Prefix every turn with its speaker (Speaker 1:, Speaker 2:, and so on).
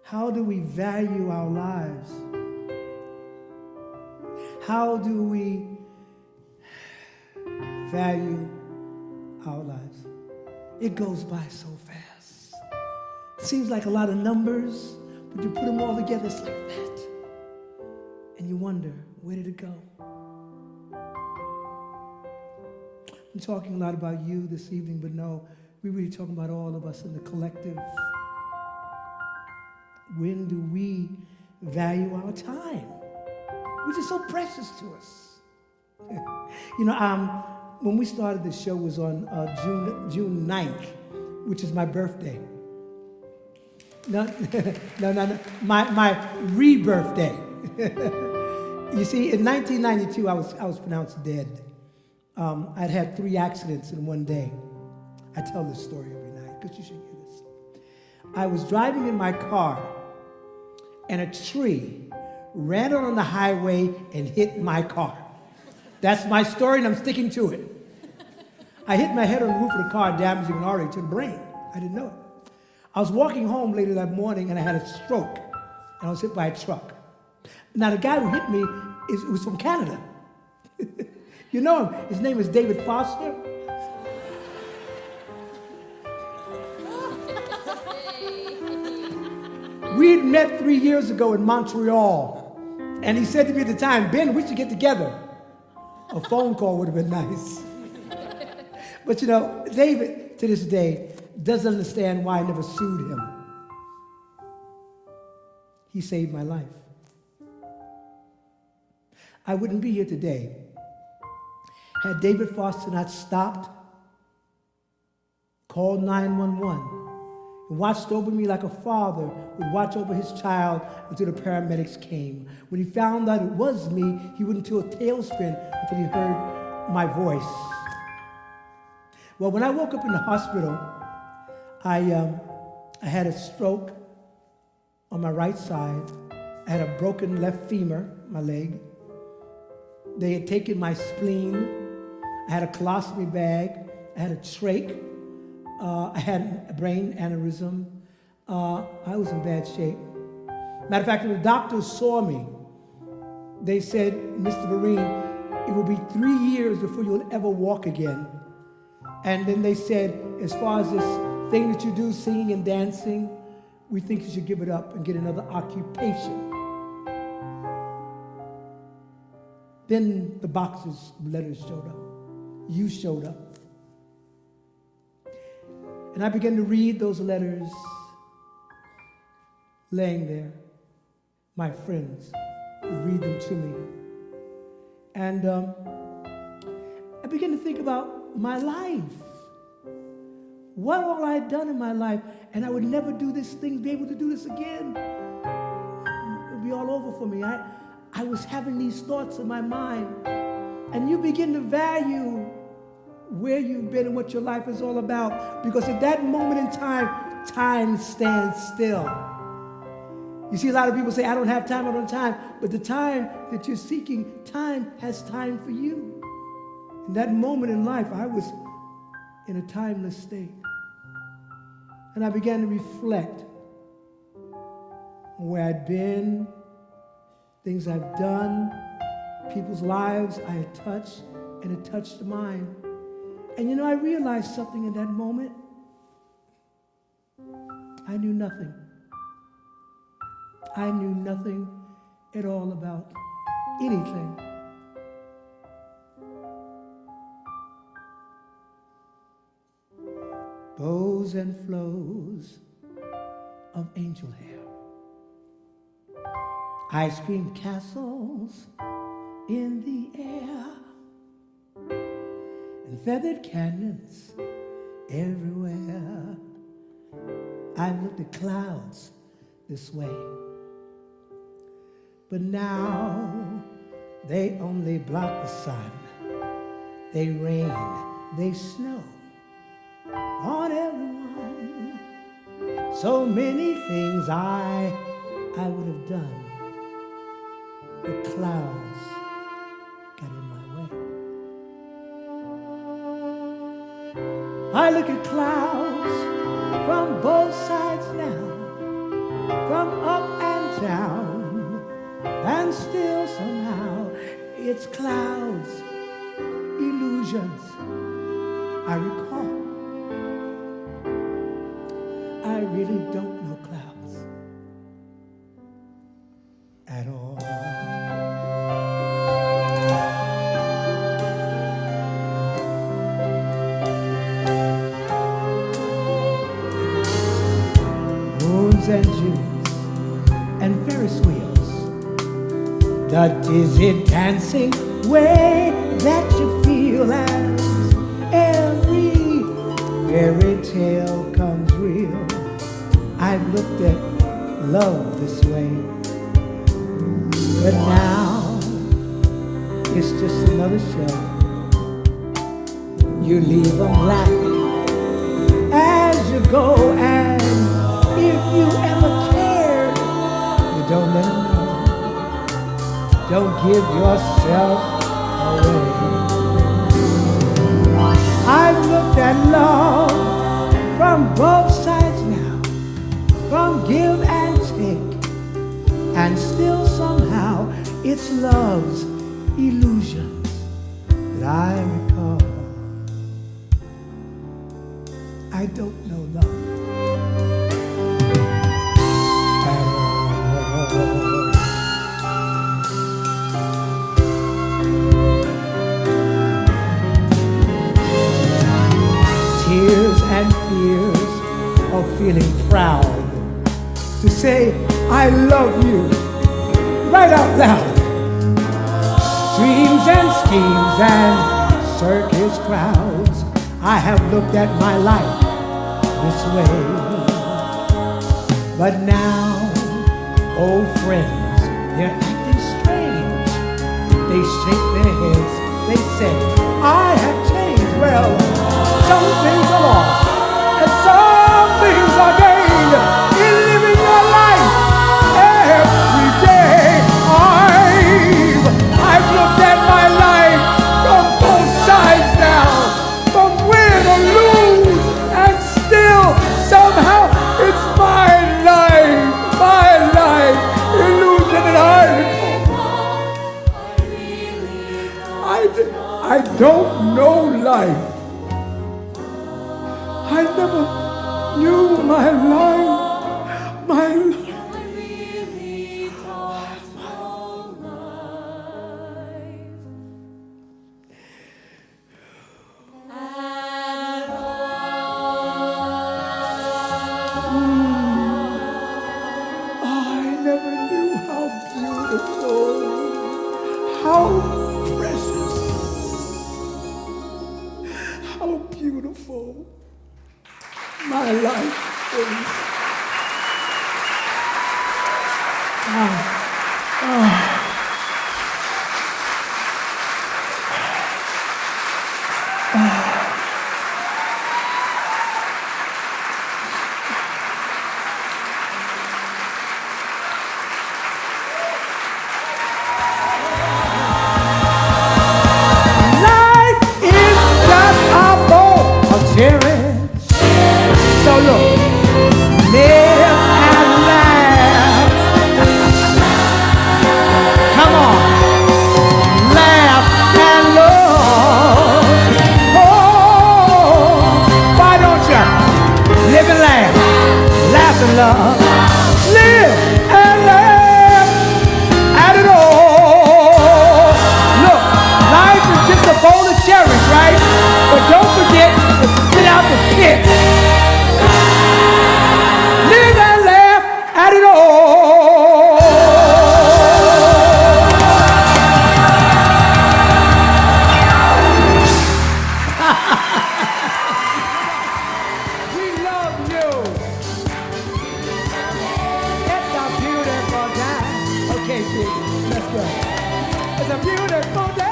Speaker 1: How do we value our lives? How do we value our lives? It goes by so fast. It seems like a lot of numbers, but you put them all together, it's like that. And you wonder, where did it go? I'm talking a lot about you this evening, but no, we're really talking about all of us in the collective. When do we value our time, which is so precious to us? When we started the show was on June 9th, which is my birthday. No, my rebirthday. You see, in 1992, I was pronounced dead. I'd had 3 accidents in one day. I tell this story every night because you should hear this. I was driving in my car, and a tree ran on the highway and hit my car. That's my story, and I'm sticking to it. I hit my head on the roof of the car, damaging an artery to the brain. I didn't know it. I was walking home later that morning, and I had a stroke, and I was hit by a truck. Now, the guy who hit me was from Canada. You know him. His name is David Foster. We had met 3 years ago in Montreal, and he said to me at the time, Ben, we should get together. A phone call would have been nice. But David, to this day, doesn't understand why I never sued him. He saved my life. I wouldn't be here today had David Foster not stopped, called 911, and watched over me like a father would watch over his child until the paramedics came. When he found out it was me, he wouldn't do a tailspin until he heard my voice. Well, when I woke up in the hospital, I had a stroke on my right side. I had a broken left femur, my leg. They had taken my spleen. I had a colostomy bag. I had a trach. I had a brain aneurysm. I was in bad shape. Matter of fact, when the doctors saw me, they said, Mr. Vereen, it will be 3 years before you'll ever walk again. And then they said, as far as this thing that you do, singing and dancing, we think you should give it up and get another occupation. Then the boxes of letters showed up. You showed up. And I began to read those letters laying there. My friends would read them to me. And I began to think about my life. What all I had done in my life, and I would never do this thing, be able to do this again. It would be all over for me. I was having these thoughts in my mind. And you begin to value where you've been and what your life is all about. Because at that moment in time, time stands still. You see, a lot of people say, I don't have time, I don't have time. But the time that you're seeking, time has time for you. In that moment in life, I was in a timeless state. And I began to reflect on where I'd been, things I've done, people's lives I had touched, and it touched mine. And I realized something in that moment. I knew nothing. I knew nothing at all about anything. Bows and flows of angel hair. Ice cream castles in the air. And feathered canyons everywhere. I've looked at clouds this way. But now they only block the sun. They rain, they snow on everyone. So many things I would have done. The clouds got in my way. I look at clouds from both sides now. from up and down, and still somehow it's clouds, illusions I recall. I really don't know clouds at all. Moons and Junes and Ferris wheels, the dizzy dancing way that you feel as every fairy tale comes real. I've looked at love this way, but now it's just another show. You leave them laughing as you go, and if you ever cared, you don't let them know. Don't give yourself away. I've looked at love from both sides now, from give and take, and still somehow it's love's illusions that I recall. I don't know love at all. Tears and fears of feeling proud to say I love you right out loud. Dreams and schemes and circus crowds, I have looked at my life this way. But now, old friends, they're acting strange. They shake their heads, they say, I have changed. Well, some things are lost and some things are gained in living your life every day. I've looked at my life from both sides now, from win or lose, and still somehow it's my life, illusion that I don't know life. I never knew my life, my life. I never knew how beautiful, how precious, how beautiful my life is. Life is just a bowl of cherries. So look, live and laugh. Come on, laugh and love. Oh, why don't you live and laugh, laugh and love, live and laugh at it all. Look, life is just a bowl of cherries, right? But don't forget to spit out the pit. Live and laugh at it all. We love you. It's a beautiful day. Okay, see, let's go. It's a beautiful day.